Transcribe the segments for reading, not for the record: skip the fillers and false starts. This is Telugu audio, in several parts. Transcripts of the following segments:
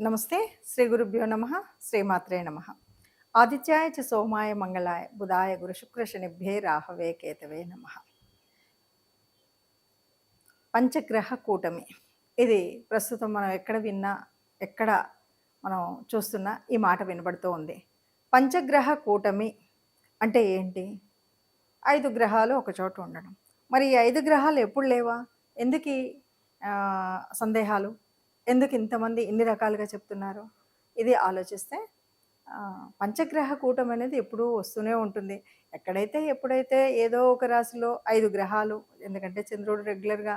నమస్తే. శ్రీ గురుభ్యో నమ. శ్రీమాత్రే నమ. ఆదిత్యాయ చ సోమాయ మంగళాయ బుధాయ గురు శుక్ర శనిభ్యే రాహవే కేతవే నమ. పంచగ్రహ కూటమి ఇది ప్రస్తుతం మనం ఎక్కడ విన్నా, ఎక్కడ మనం చూస్తున్నా ఈ మాట వినబడుతూ ఉంది. పంచగ్రహ కూటమి అంటే ఏంటి? 5 గ్రహాలు ఒక చోట ఉండడం. మరి ఈ 5 గ్రహాలు ఎప్పుడు లేవా? ఎందుకీ సందేహాలు? ఎందుకు ఇంతమంది ఇన్ని రకాలుగా చెప్తున్నారు? ఇది ఆలోచిస్తే పంచగ్రహ కూటమి అనేది ఎప్పుడూ వస్తూనే ఉంటుంది. ఎక్కడైతే ఎప్పుడైతే ఏదో ఒక రాశిలో 5 గ్రహాలు, ఎందుకంటే చంద్రుడు రెగ్యులర్‌గా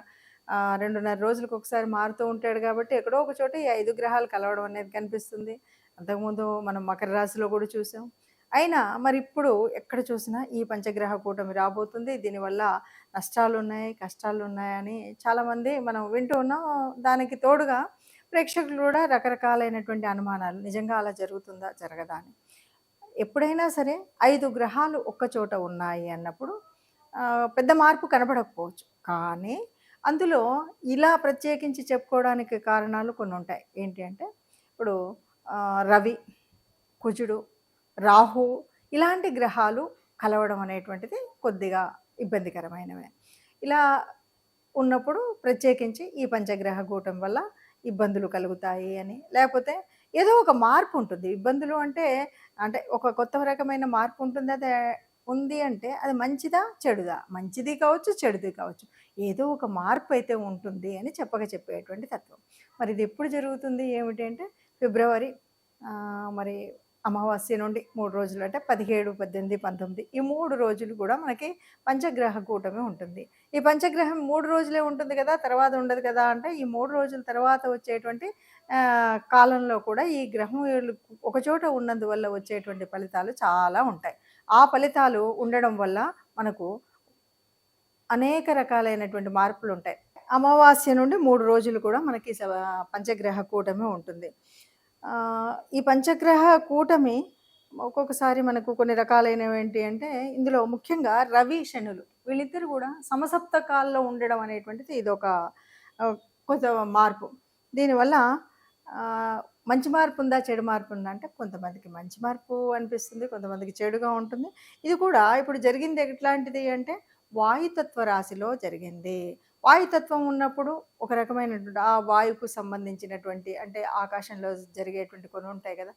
2.5 రోజులకు ఒకసారి మారుతూ ఉంటాడు కాబట్టి ఎక్కడో ఒక చోట ఈ 5 గ్రహాలు కలవడం అనేది కనిపిస్తుంది. అంతకుముందు మనం మకర రాశిలో కూడా చూసాం. అయినా మరి ఇప్పుడు ఎక్కడ చూసినా ఈ పంచగ్రహ కూటమి రాబోతుంది. దీనివల్ల నష్టాలున్నాయి, కష్టాలున్నాయని చాలామంది మనం వింటూ ఉన్నాం. దానికి తోడుగా ప్రేక్షకులు కూడా రకరకాలైనటువంటి అనుమానాలు, నిజంగా అలా జరుగుతుందా, జరగదా అని. ఎప్పుడైనా సరే 5 గ్రహాలు ఒక్క చోట ఉన్నాయి అన్నప్పుడు పెద్ద మార్పు కనపడకపోవచ్చు. కానీ అందులో ఇలా ప్రత్యేకించి చెప్పుకోవడానికి కారణాలు కొన్ని ఉంటాయి. ఏంటి అంటే ఇప్పుడు రవి, కుజుడు, రాహు ఇలాంటి గ్రహాలు కలవడం అనేటువంటిది కొద్దిగా ఇబ్బందికరమైనవే. ఇలా ఉన్నప్పుడు ప్రత్యేకించి ఈ పంచగ్రహ కూటమి వల్ల ఇబ్బందులు కలుగుతాయి అని, లేకపోతే ఏదో ఒక మార్పు ఉంటుంది. ఇబ్బందులు అంటే అంటే ఒక కొత్త రకమైన మార్పు ఉంటుంది. అది ఉంది అంటే అది మంచిదా, చెడుదా? మంచిది కావచ్చు, చెడుది కావచ్చు. ఏదో ఒక మార్పు అయితే ఉంటుంది అని చెప్పేటువంటి తత్వం. మరి ఇది ఎప్పుడు జరుగుతుంది ఏమిటి అంటే ఫిబ్రవరి మరి అమావాస్య నుండి 3 రోజులు అంటే 17, 18, 19 ఈ 3 రోజులు కూడా మనకి పంచగ్రహ కూటమి ఉంటుంది. ఈ పంచగ్రహం 3 రోజులే ఉంటుంది కదా, తర్వాత ఉండదు కదా అంటే ఈ 3 రోజుల తర్వాత వచ్చేటువంటి కాలంలో కూడా ఈ గ్రహం ఒకచోట ఉన్నందువల్ల వచ్చేటువంటి ఫలితాలు చాలా ఉంటాయి. ఆ ఫలితాలు ఉండడం వల్ల మనకు అనేక రకాలైనటువంటి మార్పులు ఉంటాయి. అమావాస్య నుండి 3 రోజులు కూడా మనకి పంచగ్రహ కూటమి ఉంటుంది. ఈ పంచగ్రహ కూటమి ఒక్కొక్కసారి మనకు కొన్ని రకాలైనవి ఏంటి అంటే ఇందులో ముఖ్యంగా రవి, శనులు వీళ్ళిద్దరు కూడా సమసప్తకాల్లో ఉండడం అనేటువంటిది ఇదొక కొంత మార్పు. దీనివల్ల మంచి మార్పు ఉందా, చెడు మార్పు ఉందా అంటే కొంతమందికి మంచి మార్పు అనిపిస్తుంది, కొంతమందికి చెడుగా ఉంటుంది. ఇది కూడా ఇప్పుడు జరిగింది ఎట్లాంటిది అంటే వాయుతత్వ రాశిలో జరిగింది. వాయుతత్వం ఉన్నప్పుడు ఒక రకమైనటువంటి ఆ వాయువుకు సంబంధించినటువంటి అంటే ఆకాశంలో జరిగేటువంటి కొన్ని ఉంటాయి కదా.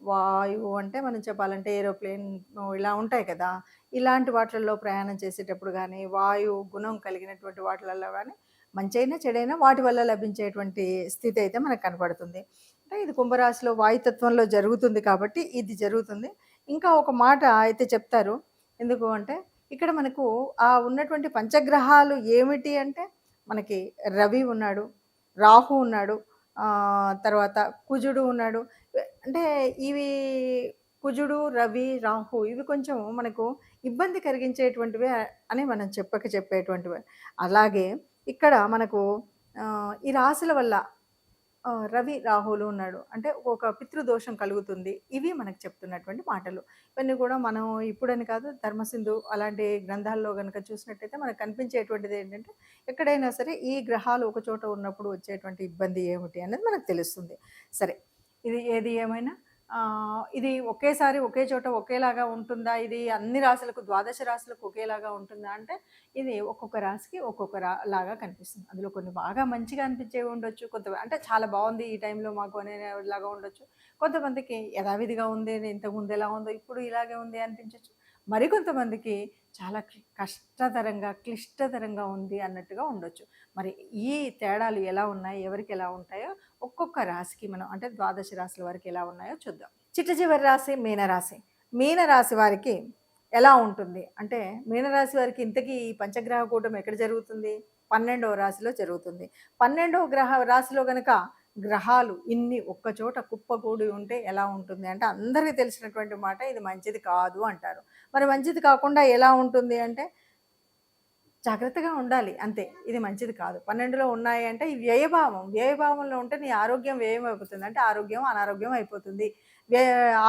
వాయువు అంటే మనం చెప్పాలంటే ఏరోప్లేన్ ఇలా ఉంటాయి కదా. ఇలాంటి వాటిల్లో ప్రయాణం చేసేటప్పుడు కానీ, వాయు గుణం కలిగినటువంటి వాటిలలో కానీ మంచైనా చెడైనా వాటి వల్ల లభించేటువంటి స్థితి అయితే మనకు కనపడుతుంది. అంటే ఇది కుంభరాశిలో వాయుతత్వంలో జరుగుతుంది కాబట్టి ఇది జరుగుతుంది. ఇంకా ఒక మాట అయితే చెప్తారు. ఎందుకు అంటే ఇక్కడ మనకు ఉన్నటువంటి పంచగ్రహాలు ఏమిటి అంటే మనకి రవి ఉన్నాడు, రాహు ఉన్నాడు, తర్వాత కుజుడు ఉన్నాడు. అంటే ఇవి కుజుడు, రవి, రాహు ఇవి కొంచెం మనకు ఇబ్బంది కలిగించేటువంటివే అని మనం చెప్పేటువంటివే. అలాగే ఇక్కడ మనకు ఈ రాశుల వల్ల రవి, రాహులు ఉన్నాడు అంటే ఒక పితృదోషం కలుగుతుంది. ఇవి మనకు చెప్తున్నటువంటి మాటలు. ఇవన్నీ కూడా మనం ఇప్పుడని కాదు, ధర్మసింధు అలాంటి గ్రంథాల్లో గనక చూసినట్టయితే మనకు కనిపించేటువంటిది ఏంటంటే ఎక్కడైనా సరే ఈ గ్రహాలు ఒక చోట ఉన్నప్పుడు వచ్చేటువంటి ఇబ్బంది ఏమిటి అనేది మనకు తెలుస్తుంది. సరే, ఇది ఏది ఏమైనా ఇది ఒకేసారి ఒకే చోట ఒకేలాగా ఉంటుందా? ఇది అన్ని రాశులకు, ద్వాదశ రాశులకు ఒకేలాగా ఉంటుందా అంటే ఇది ఒక్కొక్క రాశికి ఒక్కొక్క లాగా కనిపిస్తుంది. అందులో కొన్ని బాగా మంచిగా అనిపించేవి ఉండొచ్చు, అంటే చాలా బాగుంది ఈ టైంలో మాకు అనేలాగా ఉండొచ్చు. కొంతమందికి యథావిధిగా ఉంది, ఇంతకుముందు ఎలా ఉందో ఇప్పుడు ఇలాగే ఉంది అనిపించవచ్చు. మరికొంతమందికి చాలా కష్టతరంగా, క్లిష్టతరంగా ఉంది అన్నట్టుగా ఉండొచ్చు. మరి ఈ తేడాలు ఎలా ఉన్నాయి, ఎవరికి ఎలా ఉంటాయో ఒక్కొక్క రాశికి మనం అంటే ద్వాదశ రాశుల వారికి ఎలా ఉన్నాయో చూద్దాం. చిట్ట చివరి రాశి మీనరాశి. మీనరాశి వారికి ఎలా ఉంటుంది అంటే మీనరాశి వారికి ఇంతకీ ఈ పంచగ్రహ కూటమి ఎక్కడ జరుగుతుంది? 12వ రాశిలో జరుగుతుంది. 12వ రాశిలో గనక గ్రహాలు ఇన్ని ఒక్కచోట కుప్పకూడి ఉంటే ఎలా ఉంటుంది అంటే అందరికీ తెలిసినటువంటి మాట, ఇది మంచిది కాదు అంటారు. మరి మంచిది కాకుండా ఎలా ఉంటుంది అంటే జాగ్రత్తగా ఉండాలి అంతే. ఇది మంచిది కాదు. 12లో ఉన్నాయి అంటే ఈ వ్యయభావంలో ఉంటే నీ ఆరోగ్యం వ్యయం అయిపోతుంది. అంటే ఆరోగ్యం అనారోగ్యం అయిపోతుంది.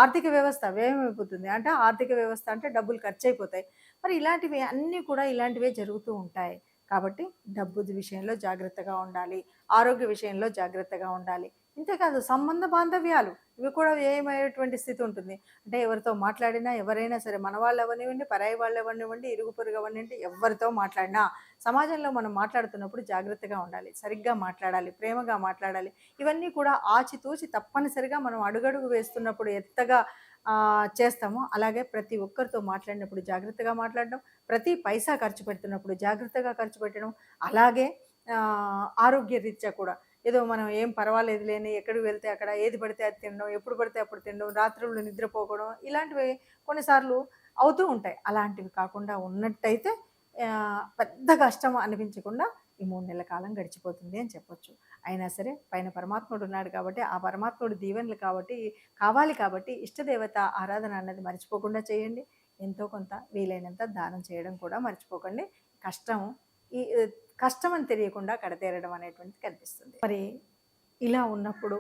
ఆర్థిక వ్యవస్థ వ్యయం అయిపోతుంది. అంటే ఆర్థిక వ్యవస్థ అంటే డబ్బులు ఖర్చయిపోతాయి. మరి ఇలాంటివి అన్నీ కూడా ఇలాంటివే జరుగుతూ ఉంటాయి. కాబట్టి డబ్బు విషయంలో జాగ్రత్తగా ఉండాలి, ఆరోగ్య విషయంలో జాగ్రత్తగా ఉండాలి. ఇంతేకాదు సంబంధ బాంధవ్యాలు ఇవి కూడా వ్యయమయ్యేటువంటి స్థితి ఉంటుంది. అంటే ఎవరితో మాట్లాడినా ఎవరైనా సరే మన వాళ్ళు అవ్వనివ్వండి, పరాయి వాళ్ళు అవ్వనివ్వండి, ఇరుగు పొరుగు అవ్వనివ్వండి, ఎవరితో మాట్లాడినా సమాజంలో మనం మాట్లాడుతున్నప్పుడు జాగ్రత్తగా ఉండాలి. సరిగ్గా మాట్లాడాలి, ప్రేమగా మాట్లాడాలి. ఇవన్నీ కూడా ఆచితూచి తప్పనిసరిగా మనం అడుగడుగు వేస్తున్నప్పుడు ఎంతగా చేస్తామో అలాగే ప్రతి ఒక్కరితో మాట్లాడినప్పుడు జాగ్రత్తగా మాట్లాడడం, ప్రతి పైసా ఖర్చు పెడుతున్నప్పుడు జాగ్రత్తగా ఖర్చు పెట్టడం, అలాగే ఆరోగ్యరీత్యా కూడా ఏదో మనం ఏం పర్వాలేదులే అని ఎక్కడికి వెళ్తే అక్కడ ఏది పడితే అది తినడం, ఎప్పుడు పడితే అప్పుడు తినడం, రాత్రుళ్ళు నిద్రపోకడం ఇలాంటివి కొన్నిసార్లు అవుతూ ఉంటాయి. అలాంటివి కాకుండా ఉన్నట్టయితే పెద్ద కష్టం అనిపించకుండా ఈ 3 నెలల కాలం గడిచిపోతుంది అని చెప్పొచ్చు. అయినా సరే పైన పరమాత్ముడు ఉన్నాడు కాబట్టి, ఆ పరమాత్ముడి దీవెనలు కావాలి కాబట్టి ఇష్టదేవత ఆరాధన అన్నది మర్చిపోకుండా చేయండి. ఎంతో కొంత వీలైనంత దానం చేయడం కూడా మర్చిపోకండి. కష్టం ఈ కష్టమని తెలియకుండా కడతేరడం అనేటువంటిది కనిపిస్తుంది. మరి ఇలా ఉన్నప్పుడు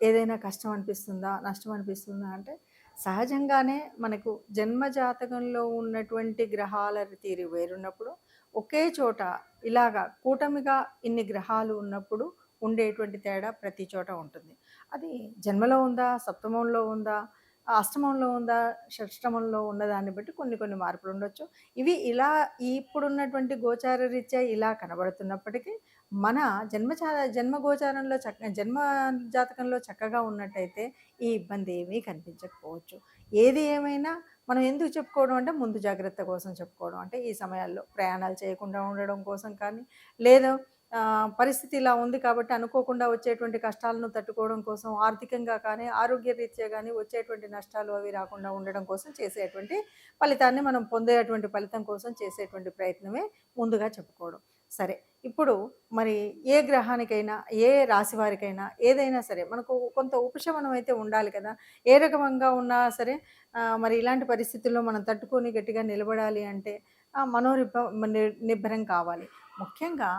ఏదైనా కష్టం అనిపిస్తుందా? నష్టం అనిపిస్తుందా? అంటే సహజంగానే మనకు జన్మ జాతకంలో ఉన్నటువంటి గ్రహాల తీరు వేరున్నప్పుడు, ఒకే చోట ఇలాగా కూటమిగా ఇన్ని గ్రహాలు ఉన్నప్పుడు ఉండేటువంటి తేడా ప్రతి చోట ఉంటుంది. అది జన్మలో ఉందా? సప్తమంలో ఉందా? అష్టమంలో ఉందా? షష్టమంలో ఉన్నదాన్ని బట్టి కొన్ని కొన్ని మార్పులుండొచ్చు. ఇవి ఇలా ఇప్పుడున్నటువంటి గోచార రీత్యా ఇలా కనబడుతున్నప్పటికీ, మన జన్మ గోచారంలో జన్మ జాతకంలో చక్కగా ఉన్నట్టయితే ఈ ఇబ్బంది ఏమీ కనిపించకపోవచ్చు. ఏది ఏమైనా మనం ఎందుకు చెప్పుకోవడం అంటే ముందు జాగ్రత్త కోసం చెప్పుకోవడం. అంటే ఈ సమయాల్లో ప్రయాణాలు చేయకుండా ఉండడం కోసం కానీ, లేదా పరిస్థితి ఇలా ఉంది కాబట్టి అనుకోకుండా వచ్చేటువంటి కష్టాలను తట్టుకోవడం కోసం, ఆర్థికంగా కానీ, ఆరోగ్యరీత్యా కానీ వచ్చేటువంటి నష్టాలు అవి రాకుండా ఉండడం కోసం చేసేటువంటి ఫలితాన్ని మనం పొందేటువంటి ఫలితం కోసం చేసేటువంటి ప్రయత్నమే ముందుగా చెప్పుకోవడం. సరే, ఇప్పుడు మరి ఏ గ్రహానికైనా, ఏ రాశి వారికైనా ఏదైనా సరే మనకు కొంత ఉపశమనం అయితే ఉండాలి కదా! ఏ రకంగా ఉన్నా సరే మరి ఇలాంటి పరిస్థితుల్లో మనం తట్టుకొని గట్టిగా నిలబడాలి అంటే నిబ్బరం కావాలి. ముఖ్యంగా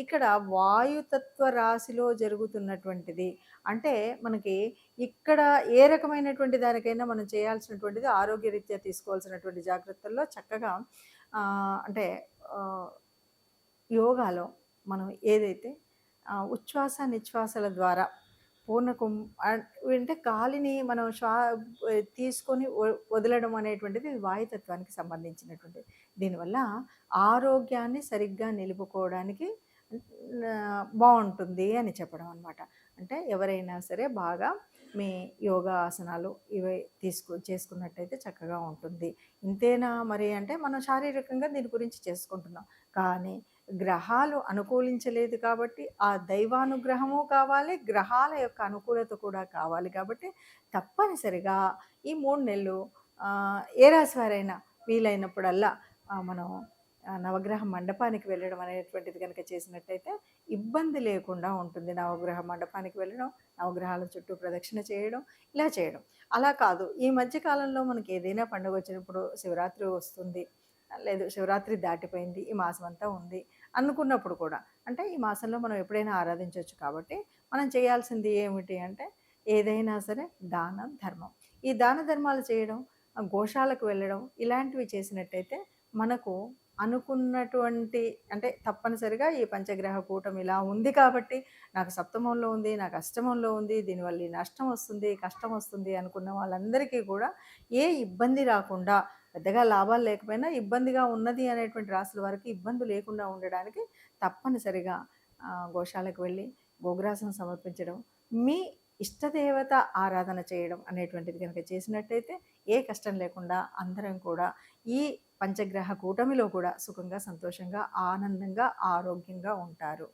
ఇక్కడ వాయుతత్వ రాశిలో జరుగుతున్నటువంటిది. అంటే మనకి ఇక్కడ ఏ రకమైనటువంటి దానికైనా మనం చేయాల్సినటువంటిది ఆరోగ్యరీత్యా తీసుకోవాల్సినటువంటి జాగ్రత్తల్లో చక్కగా అంటే యోగాలో మనం ఏదైతే ఉచ్ఛ్వాస, నిశ్వాసాల ద్వారా అంటే గాలిని మనం తీసుకొని వదలడం అనేటువంటిది వాయుతత్వానికి సంబంధించినటువంటిది. దీనివల్ల ఆరోగ్యాన్ని సరిగ్గా నిలుపుకోవడానికి బావుంటుంది అని చెప్పడం అనమాట. అంటే ఎవరైనా సరే బాగా మీ యోగా ఆసనాలు ఇవి చేసుకున్నట్టయితే చక్కగా ఉంటుంది. ఇంతేనా మరి అంటే మనం శారీరకంగా దీని గురించి చేసుకుంటున్నాం. కానీ గ్రహాలు అనుకూలించలేదు కాబట్టి ఆ దైవానుగ్రహము కావాలి, గ్రహాల యొక్క అనుకూలత కూడా కావాలి కాబట్టి తప్పనిసరిగా ఈ 3 నెలలు ఏ రాశి వారైనా వీలైనప్పుడల్లా మనం నవగ్రహ మండపానికి వెళ్ళడం అనేటువంటిది కనుక చేసినట్టయితే ఇబ్బంది లేకుండా ఉంటుంది. నవగ్రహ మండపానికి వెళ్ళడం, నవగ్రహాల చుట్టూ ప్రదక్షిణ చేయడం, ఇలా చేయడం. అలా కాదు ఈ మధ్య కాలంలో మనకి ఏదైనా పండుగ వచ్చినప్పుడు శివరాత్రి వస్తుంది, లేదు శివరాత్రి దాటిపోయింది, ఈ మాసం అంతా ఉంది అనుకున్నప్పుడు కూడా అంటే ఈ మాసంలో మనం ఎప్పుడైనా ఆరాధించవచ్చు కాబట్టి మనం చేయాల్సింది ఏమిటి అంటే ఏదైనా సరే దానం, ధర్మం. ఈ దాన ధర్మాలు చేయడం, గోశాలకు వెళ్ళడం ఇలాంటివి చేసినట్టయితే మనకు అనుకున్నటువంటి అంటే తప్పనిసరిగా ఈ పంచగ్రహ కూటమి ఇలా ఉంది కాబట్టి నాకు సప్తమంలో ఉంది, నాకు అష్టమంలో ఉంది, దీనివల్ల ఈ నష్టం వస్తుంది, కష్టం వస్తుంది అనుకున్న వాళ్ళందరికీ కూడా ఏ ఇబ్బంది రాకుండా పెద్దగా లాభాలు లేకపోయినా ఇబ్బందిగా ఉన్నది అనేటువంటి రాసుల వారికి ఇబ్బంది లేకుండా ఉండడానికి తప్పనిసరిగా గోశాలకు వెళ్ళి గోగ్రాసం సమర్పించడం, మీ ఇష్టదేవత ఆరాధన చేయడం అనేటువంటిది కనుక చేసినట్టయితే ఏ కష్టం లేకుండా అందరం కూడా ఈ పంచగ్రహ కూటమిలో కూడా సుఖంగా, సంతోషంగా, ఆనందంగా, ఆరోగ్యంగా ఉంటారు.